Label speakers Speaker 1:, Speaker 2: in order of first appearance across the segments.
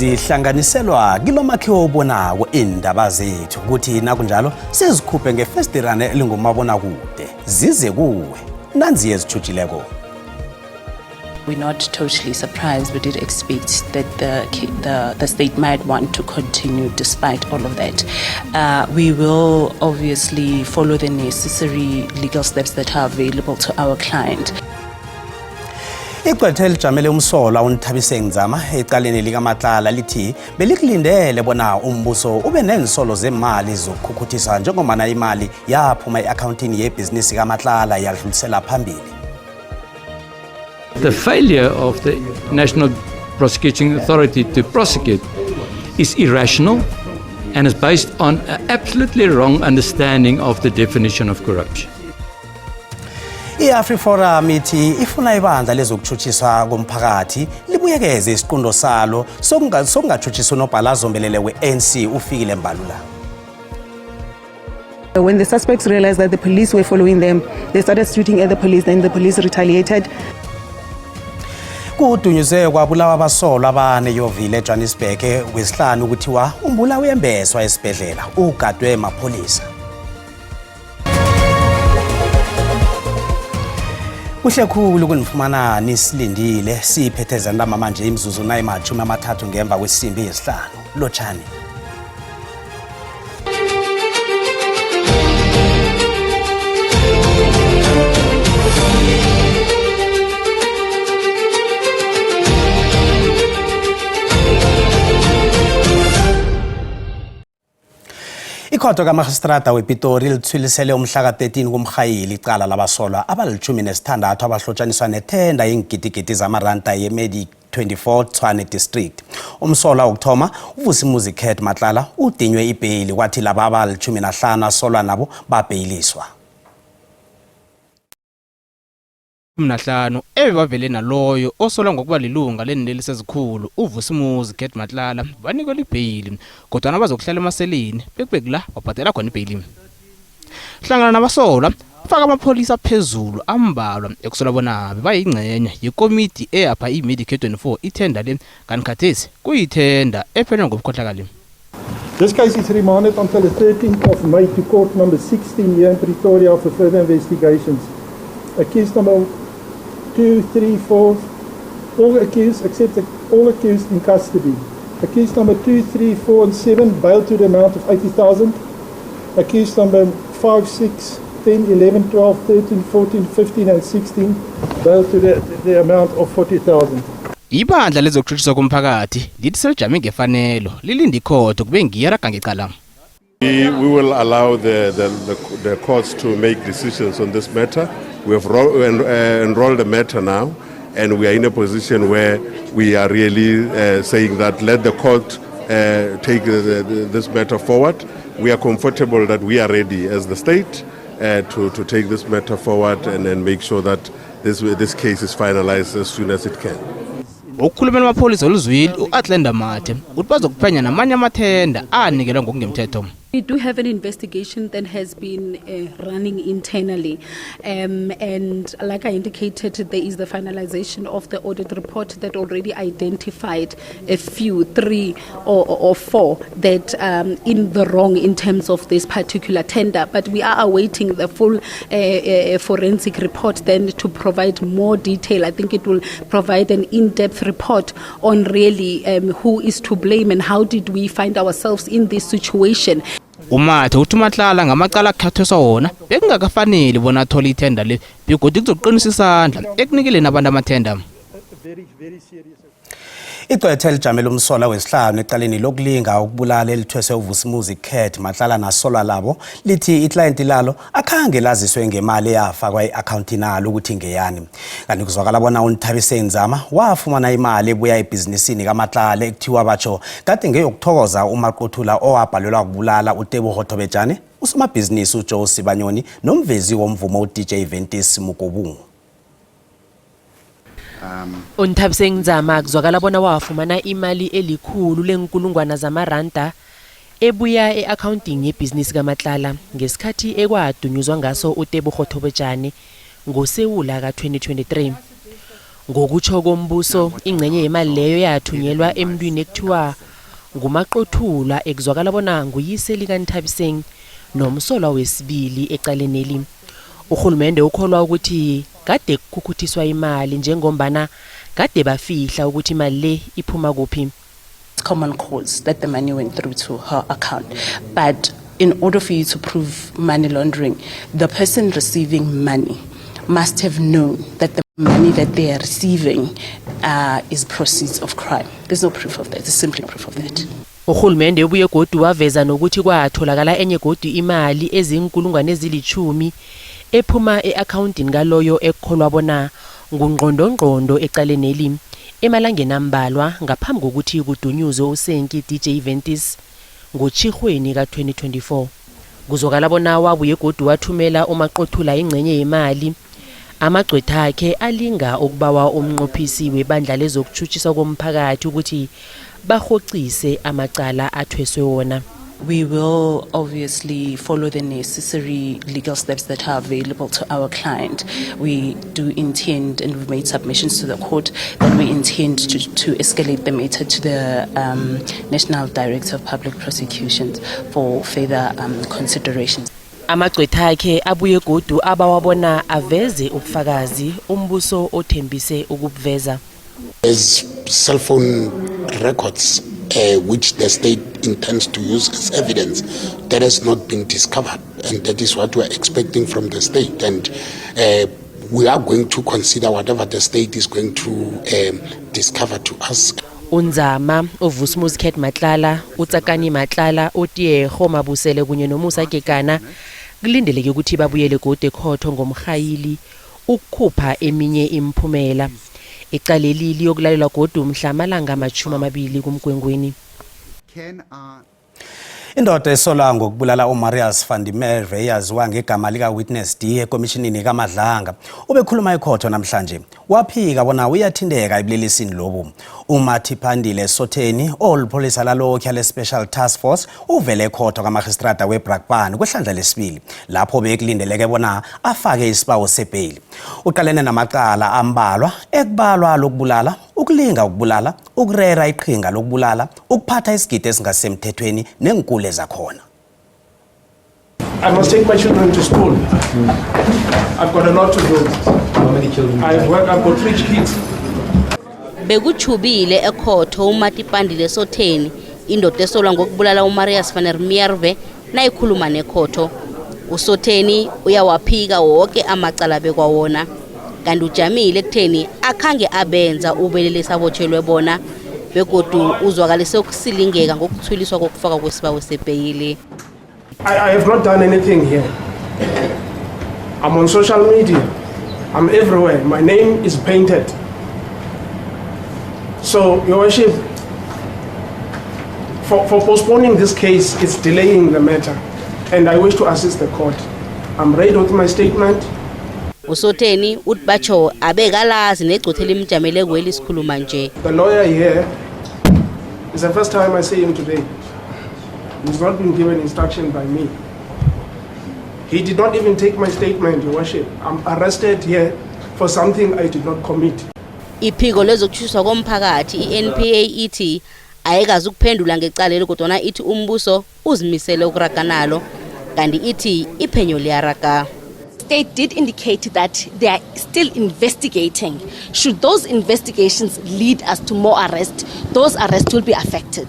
Speaker 1: zihlanganiselwa kilomakhiwo obonako indaba zethu ukuthi nakunjalo sizikhuphe ngefestirane elingumabona kude zize kuwe nanzi ezithutshileko.
Speaker 2: We're not totally surprised. We did expect that the state might want to continue despite all of that. We will obviously follow the necessary legal steps that are available to our client.
Speaker 1: Igqwetha elijamele umsola uNthabise Ngzama ecaleni likaMatlala lithi belikulindele bona umbuso ube nensolo zemali zokukhukhutisa njengomana imali yaphuma eaccountini yebhizinisi kaMatlala yadlulisela phambili.
Speaker 3: The failure of the National Prosecuting Authority to prosecute is irrational and is based on an absolutely wrong understanding of the definition of corruption.
Speaker 1: I-AfriForum ithi ifuna ibandla lezokuthuthiswa komphakathi libuyekeze isiqundo salo sokungathuthiswa unobhalazo mbelele we-ANC uFikile Mbalula.
Speaker 4: When the suspects realized that the police were following them, they started shooting at the police, then the police retaliated.
Speaker 1: Kudunyuzwe kwabulawa abasolwa abane yovile eJohannesburg wesihlanu ukuthiwa umbulawa uyembeswa esibhedlela ugadwe emapolisa. Kuhle khulu kunifumana nisilindile siphetheza ndama manje imzuzu nayimajumi amathathu ngemva kwesimbi yesihlanu lotshani. Ikhotho kaMagistrata wePitori lithulisele umhla ka-13 kumrhayili icala labasolwa abali-16 abahlotshaniswa nethenda yengidigidi zamaranda ye-Medic 24 Tshwane District. Umsolwa wokuthoma uVusimuzi Khet Matlala udinywe ibheyili kwathi laba abali-15 asolwa nabo babheyiliswa.
Speaker 5: Mnahlanu ebevavele naloyo osolwa ngokuba lilunga lenelisi ezikhulu uVusimuzi Khet Matlala banikwe libheyili kodwa nabazokuhlala emaseleni bekubekula babhadela khona ibheyili. Hlangana nabasolwa faka amapolisa phezulu ambalwa ekusolwa bona bayingcenye yekomiti eyapha iMedic 24 ithenda le kanikhathesi kuyithenda ephelele ngobukhohlakali.
Speaker 6: This case is remanded until the 13th of May to court number 16 here in Pretoria for further investigations. Accused number 2, 3, 4, all accused except all accused in custody. Accused number 2, 3, 4 and 7 bail to the amount of 80,000. Accused number 5, 6, 10, 11, 12, 13, 14, 15 and 16 bail to the amount of 40,000.
Speaker 5: Ibandla lezokuthuthiswa komphakathi lithi selijame ngefanelo lilindi ikhotho kube ngiyaraga ngecala.
Speaker 7: We will allow the courts to make decisions on this matter. We have enrolled the matter now, and we are in a position where we are really saying that let the court take this matter forward. We are comfortable that we are ready as the state to take this matter forward and then make sure that this case is finalized as soon as it can.
Speaker 5: Ukukhulumela amapolisa oluzwili uAtlenda Mathe uthi bazokuphenya namanye amathenda anikelwa ngokungemthetho.
Speaker 2: We do have an investigation that has been running internally, and like I indicated, there is the finalization of the audit report that already identified a few, 3 or 4 that in the wrong in terms of this particular tender. But we are awaiting the full forensic report then to provide more detail. I think it will provide an in-depth report on really who is to blame and how did we find ourselves in this situation.
Speaker 5: Umathe uthi Matlala ngamacala akhatheswa wona bekungakafanele bona athola ithenda le begodi kuzoqinisa isandla ekunikeleni abantu amathenda.
Speaker 1: Igqwetha elijamele umsola wesihlanu ecaleni lokulinga ukubulala elithwese uVusimuzi Khet Matlala nasolwa labo lithi iclient lalo akhange laziswe ngemali eyafakwa eaccountini nalo ukuthi ngeyani. Kanti kuzwakala bona uNthabise Ngzama wafumana imali ebuya ebhizinisini kaMatlala ekuthiwa batsho kade ngeyokuthokoza uMaqothula owabhalelwa ukubulala uTebogo Thobejane, usomabhizinisi uJoe Sibanyoni nomvezi womvumo uDJ Ventis Mukobungu.
Speaker 8: uNthabise Ngzama kuzwakala bona wafumana imali elikhulu lenkulungwana zamaranda ebuya eaccounting yebhizinisi kaMatlala ngesikhathi ekwadunyuzwa ngaso uTebogo Thobejane ngoSewula ka2023. Ngokutsho kombuso ingcenye yemali leyo yathunyelwa emntwini ekuthiwa ngumaqothula ekuzwakala bona nguyise likaNthabiseng nomsolwa wesibili ecaleneli. Uhulumende ukholwa ukuthi kade kukhukuthiswa imali njengombana kade bafihla ukuthi imali le iphuma kuphi.
Speaker 9: Common cause that the money went through to her account, but in order for you to prove money laundering, the person receiving money must have known that the money that they are receiving is proceeds of crime. There's no proof of that. There's simply no proof of that.
Speaker 8: Uhulumende ubuye godu waveza nokuthi kwatholakala enye godu imali ezinkulungwane ezili-10 ephuma e-accountini kaloyo ekholwa bona ngungqondongqondo ecaleneli emalangeni ambalwa ngaphambi kokuthi kudunyuzwe uSenki DJ Ventis ngoTjhirhweni ka-2024. Kuzokala bona wabuye godu wathumela umaqothula ingcenye yemali amagcwetha akhe alinga ukubawa umnqophisi webandla lezokuthuthiswa komphakathi ukuthi bahocise amacala athweswe wona.
Speaker 9: We will obviously follow the necessary legal steps that are available to our client. We do intend, and we've made submissions to the court, that we intend to escalate the matter to the National Director of Public Prosecutions for further considerations.
Speaker 8: Amagcwetha akhe abuye godu abawabona aveze ubufakazi umbuso othembise ukubuveza.
Speaker 10: As cell phone records which the state intends to use as evidence, that has not been discovered, and that is what we are expecting from the state, and we are going to consider whatever the state is going to discover to us.
Speaker 8: Unzama, uVusumuzi Khet Matlala, uTsakani Matlala, uTiego Mabusele kunye noMusa Kekana kulindeleke ukuthi babuyele godu ekhotho ngomkhayili ukukhupha eminye imphumela. Icaleli liyokulalelwa godu umhla amalanga 20 kuMgwengweni.
Speaker 1: Indoda esolwa ngokubulala uMarius van der Merwe eyaziwa ngegama lika Witness D ekomishinini kaMadlanga ubekhuluma ekhotho namhlanje waphika bona uyathindeka ebulelisini lobu. uMathiphandile Sotheni olpolisa lalokho le Special Task Force uvele ekhotho kaMagistrata weBrakpan kwehlandla lesibili lapho bekulindeleke bona afake isibawo sebail. Uqalene namacala ambalwa ekubalwa lokubulala, ukulinga ukubulala, ukurera iqhinga lokubulala, ukuphatha isigidi esingasemthethweni nenkulu ezakhona.
Speaker 6: I must take my children to school. I've got a lot to do.
Speaker 11: How many children?
Speaker 6: I've got 3 kids.
Speaker 12: Bekuchubile ekhotho uMathiphandile Sotheni indoda esolwa ngokubulala uMarius van der Merwe nayikhuluma nekhotho. uSotheni uyawaphika wonke amacala bekwawona kanti ujamile ekutheni akhange abenza ubelele sabotshelwe bona begodu uzwakalise ukusilingeka ngokuthuliswa kokufaka kwesibawo sebail.
Speaker 6: I have not done anything here. I'm on social media. I'm everywhere. My name is painted. So, Your Worship, for postponing this case, it's delaying the matter. And I wish to assist the court. I'm ready with my statement.
Speaker 12: uSotheni utbacho abekalazi negcothe limjamele kweli sikhuluma nje.
Speaker 6: The lawyer here is the first time I see him today. He's not been given instruction by me. He did not even take my statement, Your Worship. I'm arrested here for something I did not commit.
Speaker 12: Iphiko lezokuthuswa komphakathi iNPA ithi ayikazi ukuphendula ngecalelo kodwa ithi umbuso uzimisele ukurakanalo kanti ithi iphenyo liyaraga.
Speaker 13: They did indicate that they are still investigating. Should those investigations lead us to more arrests, those arrests will be affected.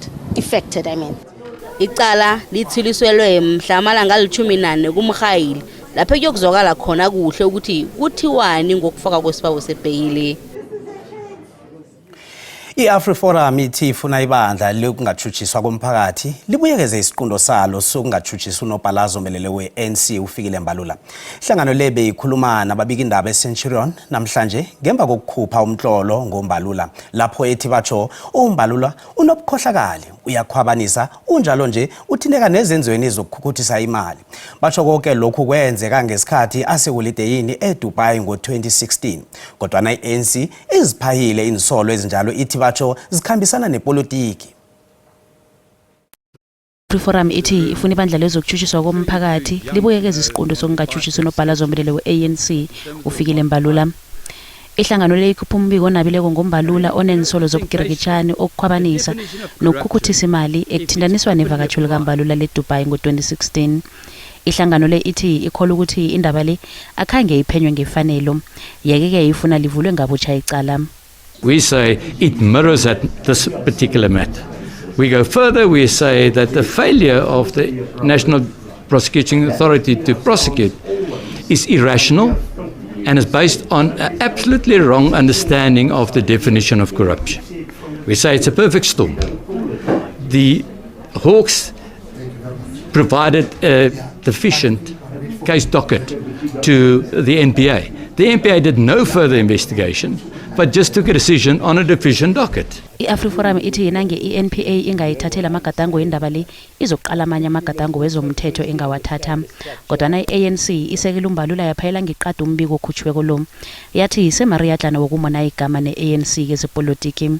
Speaker 12: Icala lithuliswelwe mhla amalanga ali-14 kuMrhayili lapho kuyokuzwakala khona kuhle ukuthi kuthiwani ngokufaka kwesibawo sebail.
Speaker 1: I-AfriForum ithi ifuna ibandla lokungatshutshiswa komphakathi libuyekeze isiqundo salo sokungatshutshisi unobhalazo omelele we-ANC uFikile Mbalula. Ihlangano lebe ikhuluma nababika indaba eCenturion namhlanje ngemva kokukhupha umhlolo ngoMbalula lapho ethi batsho uMbalula unobukhohlakali uyakhwabanisa unjalo nje uthinteka nezenzweni zokukhukuthisa imali. Batsho konke lokhu kwenzeka ngesikhathi aseholideyini eDubai ngo-2016 kodwa i-ANC iziphayile insolo ezinjalo ithi batsho zikhambisana nepolitiki.
Speaker 14: AfriForum ithi ifuna ibandla lezokuthuthiswa komphakathi libuyekeze isiqundo sokungatshutshisi unobhalazo omelele we-ANC uFikile Mbalula. Ihlangano le ikhupha umbiko onabileko ngombalula onensolo zobugirigitshane okukhwabanisa nokukhukhutisa imali ekuthindaniswa nevakatjho likaMbalula leDubai ngo-2016. Ihlangano le ithi ikholwa ukuthi indaba le akhange iphenywe ngefanelo, yeke-ke ifuna livulwe ngabutsha icala.
Speaker 3: We say it mirrors at this particular matter. We go further, we say that the failure of the National Prosecuting Authority to prosecute is irrational and is based on an absolutely wrong understanding of the definition of corruption. We say it's a perfect storm. The Hawks provided a deficient case docket to the NPA. The NPA did no further investigation, but just took a decision on a deficient docket.
Speaker 14: I-AfriForum ithi nange i-NPA ingayithathela amagadango indaba le izoqala amanye amagadango wezomthetho engawathatha. Kodwa i-ANC isekela uMbalula yaphayela ngeqada umbiko okhutshweko lo. Yathi seMaria Dlana wokumona igama ne-ANC kezepolitiki.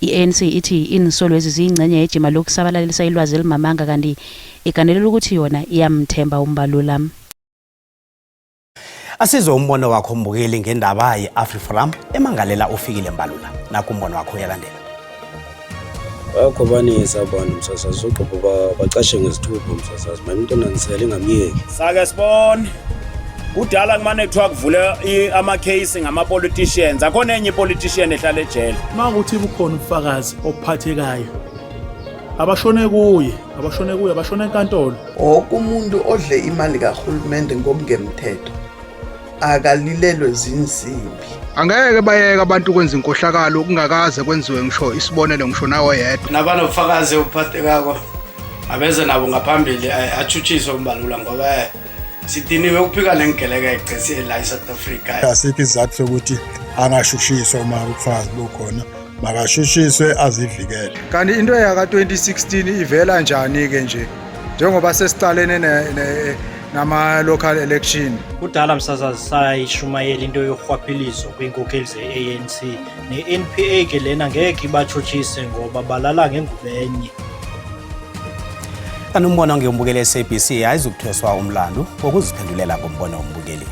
Speaker 14: I-ANC ithi insolo ezizingcenye ejima lokusabalalisa ilwazi elimamanga kanti iganelela ukuthi yona iyamthemba uMbalula.
Speaker 1: Asizwe umbono wakho mbukeli ngendaba ye-AfriForum emangalela uFikile Mbalula. Naku umbono wakho uyalandela.
Speaker 11: Bayakhwabanisa abantu msasazi soqobo bacashe ngezithupho msasazi mantona nisele ngamyeki.
Speaker 15: Sake sibone. Kudala kumane kuthiwa kuvule ama-case ngama-politicians. Akhona enye politician ehlala ejele.
Speaker 6: Makuthi kukhona ubufakazi obuphathekayo. Abashone kuye, abashone enkantolo.
Speaker 16: Umuntu odle imali kahulumende ngokungemthetho akalilelwe zinsimbi.
Speaker 17: Angeke bayeka abantu ukwenza inkohlakalo kungakaze kwenziwe ngisho isibonelo ngisho nawo yedwa.
Speaker 18: Nabanobufakazi obuphathekako abeze nabo ngaphambili achuchiswe uMbalula ngoba sidiniwe ukuphika lengeleke egcese la eSouth Africa.
Speaker 19: Asikho izathu sokuthi angashushiswa uma ubufakazi bukhona. Makashushiswe azivikele.
Speaker 17: Kanti into yaka 2016 ivela njani ke nje njengoba sesiqalene nama local election.
Speaker 20: Kudala msasazi sayishumayela into yokuhwaphilizo kwenkokheli ze-ANC ne-NPA ke lena ngeke ibachuchise ngoba balala ngengubenye.
Speaker 1: Kanti umbono ngiyombukele SABC ayizukuthweswa umlando ngokuziphendulela kombono wombukeli.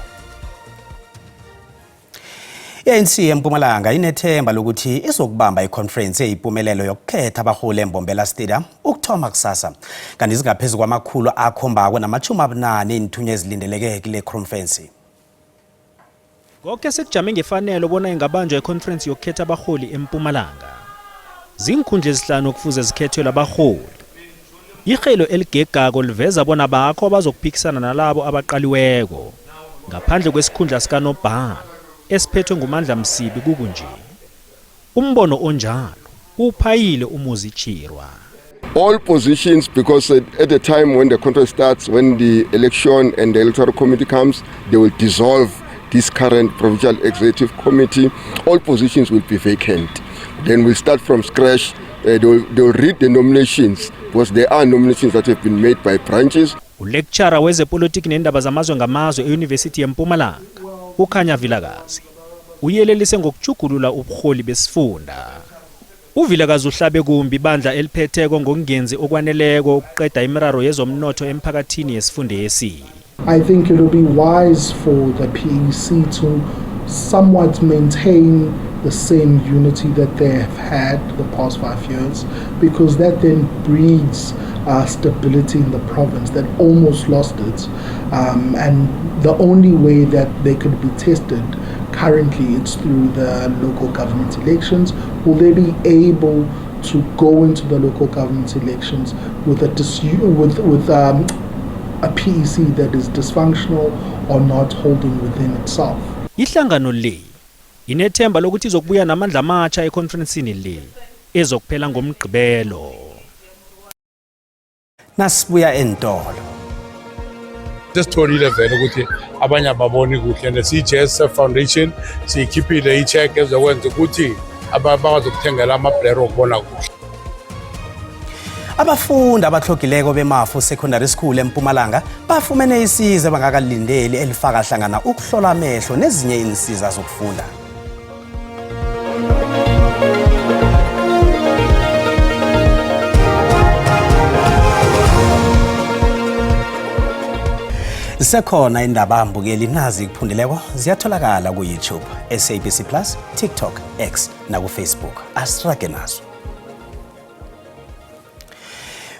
Speaker 1: I-ANC eMpumalanga inethemba lokuthi izokubamba iconference eyimpumelelo yokukhetha abaholi eMbombela Stadium ukuthoma kusasa. Kanti izingaphezulu kwamakhulu akhombako nama-40 inithunya ezilindeleke kule conference.
Speaker 21: Konke sekujame ngefanele bona ingabanjwa iconference yokukhetha abaholi eMpumalanga. Zinkhundla ezihlanu okufuze zikhethelwe abaholi. Ihelo eligegako liveza bona bakho abazokuphikisana nalabo abaqaliweko ngaphandle kwesikhundla sikaNobhala esiphethwe nguMandla Msibi kukunje. Umbono onjalo uphayile umuzi Chirwa.
Speaker 22: All positions, because at the time when the conference starts, when the election and the electoral committee comes, they will dissolve this current provincial executive committee. All positions will be vacant. Then we'll start from scratch. They will read the nominations because there are nominations that have been made by branches.
Speaker 21: Ulecturer wezepolitiki nendaba zamazwe ngamazwe eUniversity yeMpumalanga uKhanya Vilakazi uyelelise ngokuchugulula ubuholi besifunda. UVilakazi uhlabe kumbi bandla eliphetheko ngokungenzi okwaneleko ukuqeda imiraro yezomnotho emphakathini yesifundesi.
Speaker 23: I think it will be wise for the PEC to somewhat maintain the same unity that they have had the past 5 years, because that then breeds stability in the province that almost lost it. And the only way that they could be tested currently is through the local government elections. Will they be able to go into the local government elections with a PEC that is dysfunctional or not holding within itself?
Speaker 21: Ihlangano le inethemba lokuthi izokubuya namandla amatsha econferenceini le ezokuphela ngomgqibelo.
Speaker 1: Nasibuya entolo.
Speaker 24: Sesitholile vele ukuthi abanye ababoni kuhle ne-CJS Foundation siyikhiphile i-check ezokwenza ukuthi abakwazi ukuthengela ama-player okubona kuhle.
Speaker 1: Abafundi abahlogileko bemafu secondary school eMpumalanga bafumene isiza bangakalindeli elifaka hlangana ukuhlola amehlo nezinye insiza zokufunda. Sekhona indaba ambukeli nazi kuphundileko ziyatholakala ku YouTube, SABC Plus, TikTok, X na ku Facebook. Asirage nazo.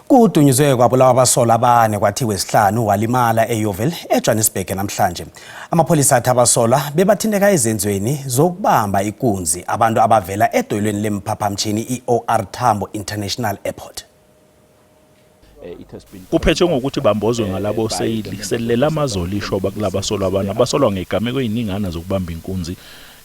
Speaker 1: Kudunyuzwe kwabulawa abasola abane kwathiwa esihlanu walimala eYoville eJohannesburg namhlanje. Amapholisa athi abasola bebathinteka ezenzweni zokubamba ikunzi abantu abavela edoyelweni lemphaphamtshini iOR Tambo International Airport.
Speaker 2: Kuphethwe ngokuthi bambozwe ngalabo seyili selela amazoli ishoba kulaba solwa abantu abasolwa ngegameko eziningana zokubamba inkunzi.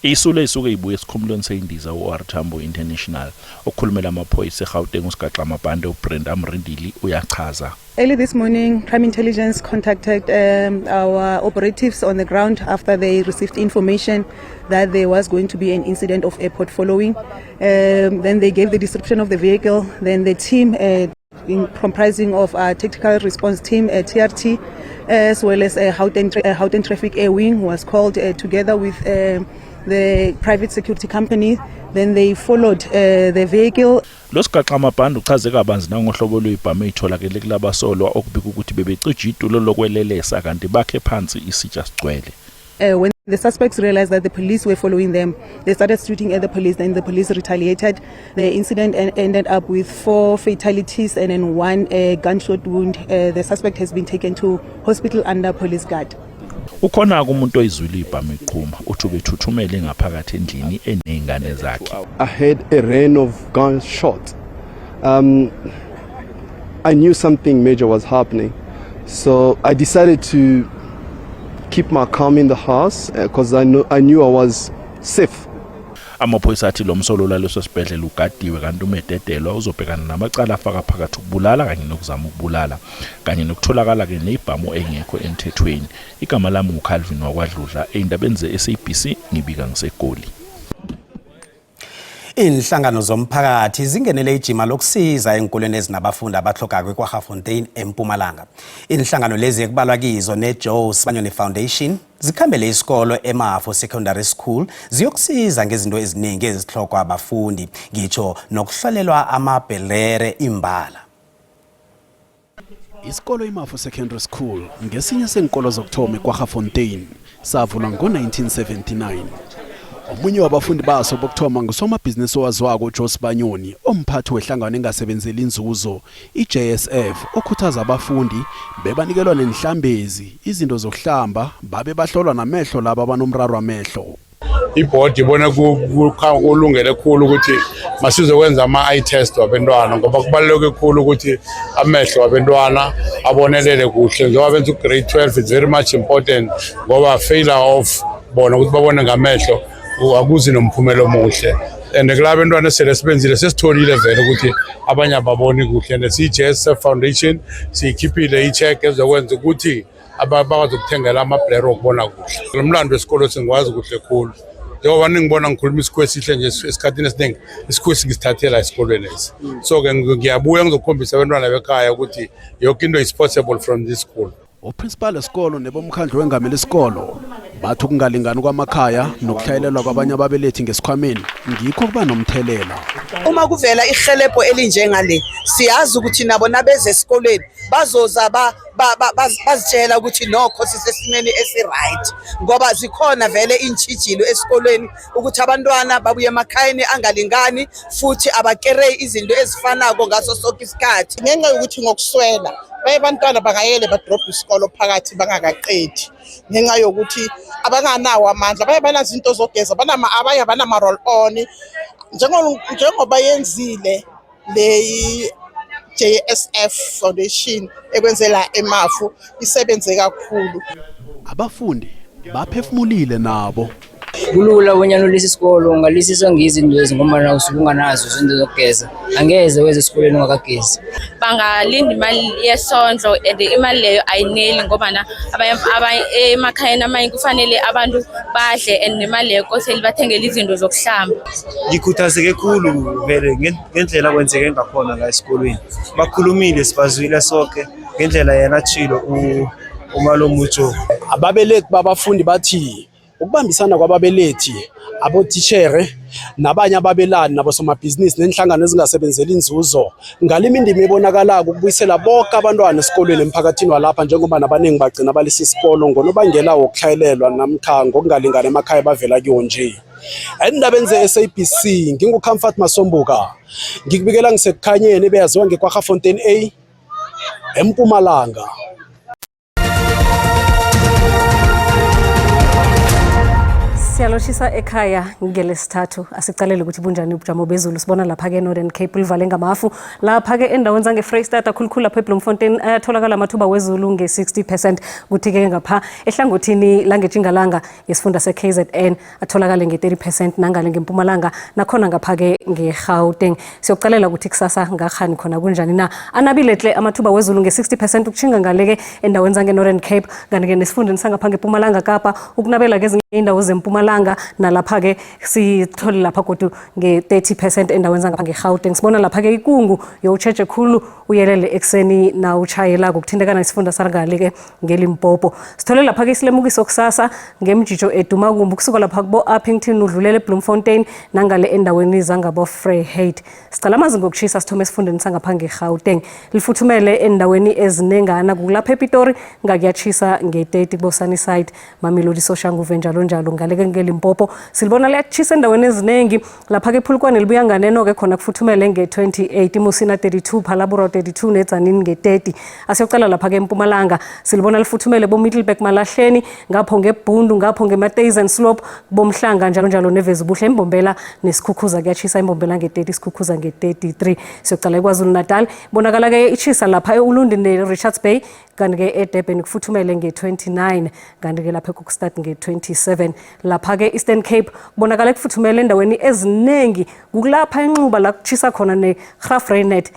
Speaker 2: Isule isuke ibuye esikhumulweni seyindiza uOR Tambo International okukhulumela amaphoyisa eGauteng usigaxa amabhande uBrenda Mrindili uyachaza.
Speaker 4: Early this morning, Crime Intelligence contacted our operatives on the ground after they received information that there was going to be an incident of airport following. Then they gave the description of the vehicle. Then the team, comprising of our tactical response team, TRT, as well as Gauteng Traffic Air Wing, was called together with the private security company. Then they followed the vehicle.
Speaker 2: Losigaxa amabhande uchaze kabanzi nangohlobo lwebhamu etholakele kulabasolwa okubika ukuthi bebecija itulo lokwelelesa kanti bakhe phansi isitsha sigcwele.
Speaker 4: When the suspects realized that the police were following them, they started shooting at the police. Then the police retaliated. The incident ended up with 4 fatalities and then 1 gunshot wound. The suspect has been taken to hospital under police guard.
Speaker 2: Ukhona umuntu oyizwile ibhamu iqhuma uthi ubethuthumele ngaphakathi endlini enezingane zakhe.
Speaker 5: I heard a rain of gunshots. I knew something major was happening, so I decided to keep my calm in the house because I knew I was safe.
Speaker 2: Amaphoyisa athi lo msolo leso sibhedlela ugadiwe kanti umededelwa uzobhekana namacala afaka phakathi ukubulala kanye nokuzama ukubulala kanye nokutholakala ke nebhamu engekho emthethweni. Igama lami uCalvin wakwaDludla eindabeni zeSABC ngibika ngiseGoli.
Speaker 1: Inhlangano zomphakathi zingenele ijima lokusiza enkolweni ezinabafundi abahlokakwe kwaGafontein eMpumalanga. Inhlangano lezi ekubalwa kizo neJoe Sibanyoni Foundation zikhambele isikolo eMafo Secondary School ziyokusiza ngezinto eziningi ezihlokwa abafundi ngitsho nokuhlolelwa amabhelere imbala.
Speaker 7: Isikolo iMafo Secondary School ngesinye senkolo zokuthoma kwaGafontein savulwa ngo-1979. Omunye wabafundi baso bokuthoma ngusomabhizinisi owaziwako uJoe Sibanyoni omphathi wehlangano engasebenzeli inzuzo iJSF okhuthaza abafundi bebanikelwa nenhlambezi izinto zokuhlamba babe bahlolwa namehlo laba abanomraro amehlo.
Speaker 24: Iboard ibona kulungele kakhulu ukuthi masizokwenza ama-eye test wabantwana ngoba kubaluleke kakhulu ukuthi amehlo wabantwana abonelele kuhle njengoba benza ugrade 12 it's very much important ngoba failure of bona ukuthi babone ngamehlo akuzi nomphumelo omuhle and kulabo bantwana esebenzile sesitholile vele ukuthi abanye ababoni kuhle and siJSF Foundation sikhiphile icheck ezokwenza ukuthi abakwazi ukuthengela amablare okubona kuhle. Umlando wesikolo singwazi kuhle kakhulu njengoba ningibona ngikhuluma isikhuwa esihle nje esikhathini esiningi isikhuwa singisithathela esikolweni lesi. So ke ngiyabuya ngizokhombisa abantwana bekhaya ukuthi yonke into is possible from this school.
Speaker 7: Uprincipal esikolo nebomkhandlu wengameli isikolo bathi ukungalingani kwamakhaya nokuhlayelelwa kwabanye ababelethi ngesikhwameni ngikho kuba nomthelela.
Speaker 25: Uma kuvela ihelebho elinjengale siyazi ukuthi nabo nabeze esikoleni bazoza bazitshela ukuthi nokho sisesimeni esiright ngoba zikhona vele intshijilo esikoleni ukuthi abantwana babuye emakhayeni angalingani futhi abakerey izinto ezifanako ngaso sonke isikhathi ngenxa yokuthi ngokuswela bayabantwana bangayele badrop isikolo phakathi bangakaqedi ngenxa yokuthi abanganawo amandla bayabanazo into zogeza abanye banama roll on njengoba yenzile le JSF Foundation ekwenzela eMafu isebenze kakhulu.
Speaker 7: Abafundi baphefumulile nabo.
Speaker 26: Kulula bonyana lesi sikolo ngalisiswa ngizinto ezingomana usulunga nazo izinto zokugeza angeze weze esikoleni ungakagezi.
Speaker 27: Bangalinda imali yesondlo and imali leyo ayineli ngoba na emakhaya amanye kufanele abantu badle and nemali leyo koseli bathengele izinto zokuhlamba.
Speaker 28: Ngikhuthazeke kakhulu vele ngendlela kwenzeke ngakhona la esikolweni. Bakhulumile sibazwile sonke ngendlela yena chilo umalomujo.
Speaker 7: Ababelethi babafundi bathi ukubambisana kwababelethi abotithere nabanye ababelani nabosomabhizinisi nenhlangano ezingasebenzeli inzuzo ngalimi indima ebonakalako ukubuyisela bonke abantwana esikolweni emphakathini walapha njengoba nabaningi bagcina balisa isikolo ngonobangela wokuhlayelelwa namkha ngokungalingani emakhaya bavela kiwo nje. Endabeni ze-SABC nginguComfort Masombuka ngikubikela ngisekukhanyeni ebeyaziwa ngeKwaGafontein A eMpumalanga.
Speaker 3: Siyaloshisa ekhaya ngelesithathu asicalele ukuthi bunjani ubujamo bezulu sibona lapha ke Northern Cape livale ngamafu lapha ke endaweni zange Freystata khulukhulu lapha eBloemfontein ayatholakala amathuba wezulu nge-60% kuthi ke ngapha ehlangothini langeJingalanga ngesifunda seKZN atholakala nge-30% nangale ngeMpumalanga nakhona ngapha ke ngeGauteng. Siyokucalela ukuthi kusasa ngakhani khona kunjani na anabiletle amathuba wezulu nge-60% ukuchinga ngale ke endaweni zange Northern Cape kanti ke nesifundeni sangapha ngeMpumalanga Kapa ukunabela ke indawo zeMpumalanga nalapha ke sithole lapha kodwa nge-30% endaweni zangapha ngeGauteng. Sibona lapha ke ikungu yotsheje khulu uyelele ekseni na uchayela ukuthintekana nesifunda sarangale ke ngeLimpopo. Sithole lapha ke isilemukiso kusasa ngemjijo eduma kumbu kusuka lapha kubo Uppington udlulele eBloemfontein nangale endaweni zangabo Vryheid. Sicela amazi ngokushisa sithome esifundeni sangapha ngeGauteng lifuthumele endaweni ezinengana kulapha ePitori ngakuyachisa nge-30 kuBosunnyside Mamelodi Soshanguve njalo ngaleke ngeLimpopo silibona liyachisa endaweni eziningi lapha ke Phulukwane libuya nganeno ke khona kufuthumele nge-28 Musina 32 Phalabura 32 neTzanini nge-30 asiyocela lapha ke eMpumalanga silibona lifuthumele boMiddelburg Malahleni ngapho ngeBhundu ngapho ngeMateisen Slope bomhlanga njalo neVezibuhle eMbombela nesikhukhuza kuyachisa eMbombela nge-30 isikhukhuza nge-33 siyocela eKwaZulu Natal bonakala ke ichisa lapha eUlundi neRichards Bay kanti ke eDurban kufuthumele nge-29 kanti ke lapha eKokstad nge-27 lapha ke Eastern Cape bonakala kufuthumele endaweni ezinengi kulapha enxuba la kuchisa khona neGraafrenet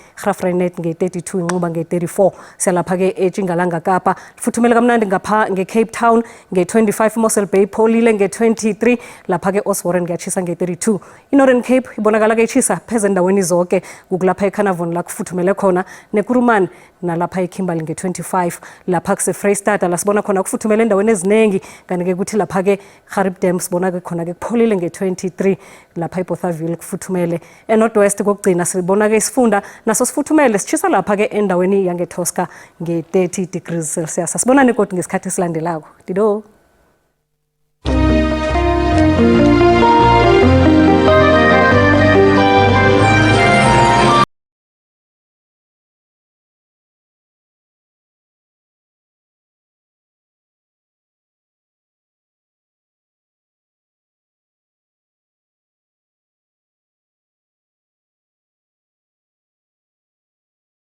Speaker 3: nge-32 inxuba nge-34 siyalapha ke eJingalanga Kapa futhumele kamnandi ngapha ngeCape Town nge-25 Mossel Bay Pholile nge-23 lapha ke Osborne kuyachisa nge-32 iNorthern Cape ibonakala ke ichisa pheze endaweni zonke kulapha eCarnarvon la kufuthumele khona neKuruman nalapha eKimberley nge-25 lapha kuseFreystata la sibona khona kufuthumele endaweni eziningi kanti ke kuthi lapha ke Harib Dam sibona ke khona ke kupholile nge-23 lapha eBothaville kufuthumele eNorthwest kokugcina sibona ke isifunda naso sifuthumele sichisa lapha ke endaweni yangeTosca nge-30 degrees Celsius sibona nekoti ngesikhathi esilandelako dido